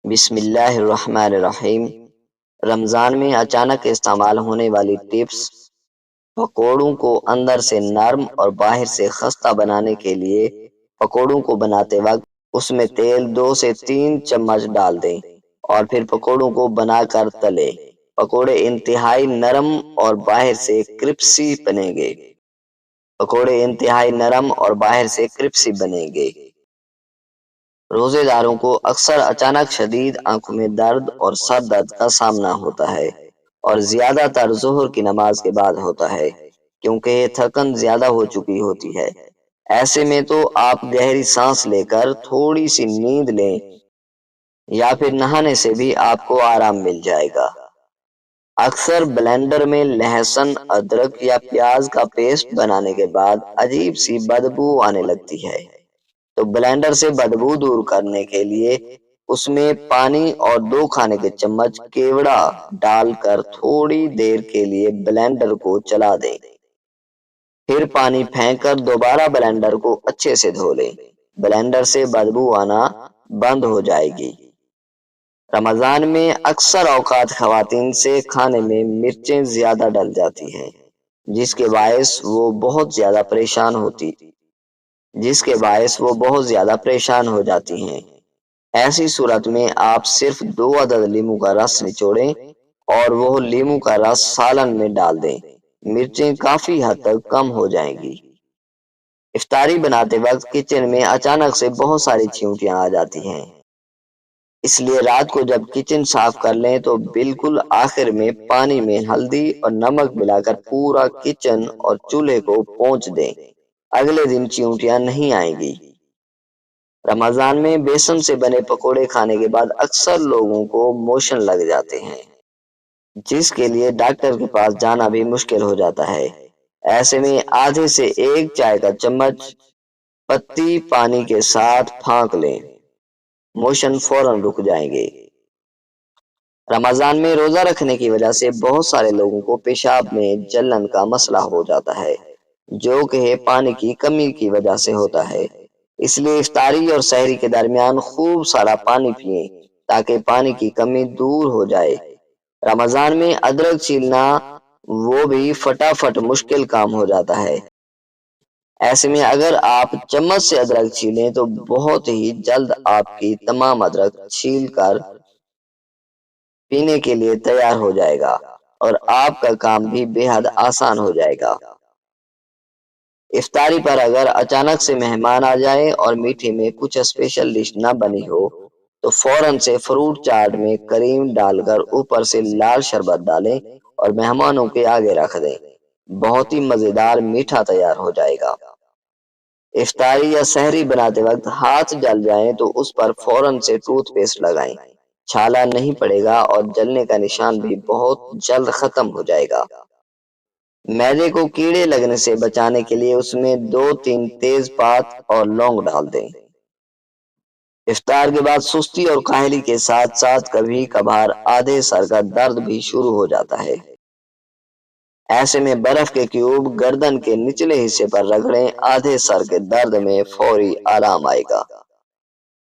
بسم اللہ الرحمن الرحیم۔ رمضان میں اچانک استعمال ہونے والی ٹپس۔ پکوڑوں کو اندر سے نرم اور باہر سے خستہ بنانے کے لیے پکوڑوں کو بناتے وقت اس میں تیل 2 سے 3 چمچ ڈال دیں اور پھر پکوڑوں کو بنا کر تلے۔ پکوڑے انتہائی نرم اور باہر سے کرپسی بنیں گے۔ پکوڑے انتہائی نرم اور باہر سے کرپسی بنیں گے۔ روزے داروں کو اکثر اچانک شدید آنکھوں میں درد اور سر درد کا سامنا ہوتا ہے، اور زیادہ تر ظہر کی نماز کے بعد ہوتا ہے، کیونکہ یہ تھکن زیادہ ہو چکی ہوتی ہے۔ ایسے میں تو آپ گہری سانس لے کر تھوڑی سی نیند لیں یا پھر نہانے سے بھی آپ کو آرام مل جائے گا۔ اکثر بلینڈر میں لہسن، ادرک یا پیاز کا پیسٹ بنانے کے بعد عجیب سی بدبو آنے لگتی ہے، تو بلینڈر سے بدبو دور کرنے کے لیے اس میں پانی اور 2 کھانے کے چمچ کیوڑا ڈال کر تھوڑی دیر کے لیے بلینڈر کو چلا دیں۔ پھر پانی پھینک کر دوبارہ بلینڈر کو اچھے سے دھو لیں۔ بلینڈر سے بدبو آنا بند ہو جائے گی۔ رمضان میں اکثر اوقات خواتین سے کھانے میں مرچیں زیادہ ڈل جاتی ہیں، جس کے باعث وہ بہت زیادہ پریشان ہو جاتی ہیں۔ ایسی صورت میں آپ صرف 2 عدد لیموں کا رس نچوڑیں اور وہ لیموں کا رس سالن میں ڈال دیں۔ مرچیں کافی حد تک کم ہو جائیں گی۔ افطاری بناتے وقت کچن میں اچانک سے بہت ساری چیونٹیاں آ جاتی ہیں، اس لیے رات کو جب کچن صاف کر لیں تو بالکل آخر میں پانی میں ہلدی اور نمک ملا کر پورا کچن اور چولہے کو پونچھ دیں۔ اگلے دن چیونٹیاں نہیں آئیں گی۔ رمضان میں بیسن سے بنے پکوڑے کھانے کے بعد اکثر لوگوں کو موشن لگ جاتے ہیں، جس کے لیے ڈاکٹر کے پاس جانا بھی مشکل ہو جاتا ہے۔ ایسے میں آدھے سے 1 چائے کا چمچ پتی پانی کے ساتھ پھانک لیں، موشن فوراً رک جائیں گے۔ رمضان میں روزہ رکھنے کی وجہ سے بہت سارے لوگوں کو پیشاب میں جلن کا مسئلہ ہو جاتا ہے، جو کہ پانی کی کمی کی وجہ سے ہوتا ہے۔ اس لیے افطاری اور سحری کے درمیان خوب سارا پانی پئیں تاکہ پانی کی کمی دور ہو جائے۔ رمضان میں ادرک چھیلنا وہ بھی فٹافٹ مشکل کام ہو جاتا ہے۔ ایسے میں اگر آپ چمچ سے ادرک چھیلیں تو بہت ہی جلد آپ کی تمام ادرک چھیل کر پینے کے لیے تیار ہو جائے گا اور آپ کا کام بھی بے حد آسان ہو جائے گا۔ افطاری پر اگر اچانک سے مہمان آ جائے اور میٹھے میں کچھ اسپیشل ڈش نہ بنی ہو تو فوراً سے فروٹ چاٹ میں کریم ڈال کر اوپر سے لال شربت ڈالیں اور مہمانوں کے آگے رکھ دیں۔ بہت ہی مزیدار میٹھا تیار ہو جائے گا۔ افطاری یا سحری بناتے وقت ہاتھ جل جائیں تو اس پر فوراً سے ٹوتھ پیسٹ لگائیں۔ چھالا نہیں پڑے گا اور جلنے کا نشان بھی بہت جلد ختم ہو جائے گا۔ معدے کو کیڑے لگنے سے بچانے کے لیے اس میں 2-3 تیز پات اور لونگ ڈال دیں۔ افطار کے بعد سستی اور کاہلی کے ساتھ ساتھ کبھی کبھار آدھے سر کا درد بھی شروع ہو جاتا ہے۔ ایسے میں برف کے کیوب گردن کے نچلے حصے پر رگڑیں، آدھے سر کے درد میں فوری آرام آئے گا۔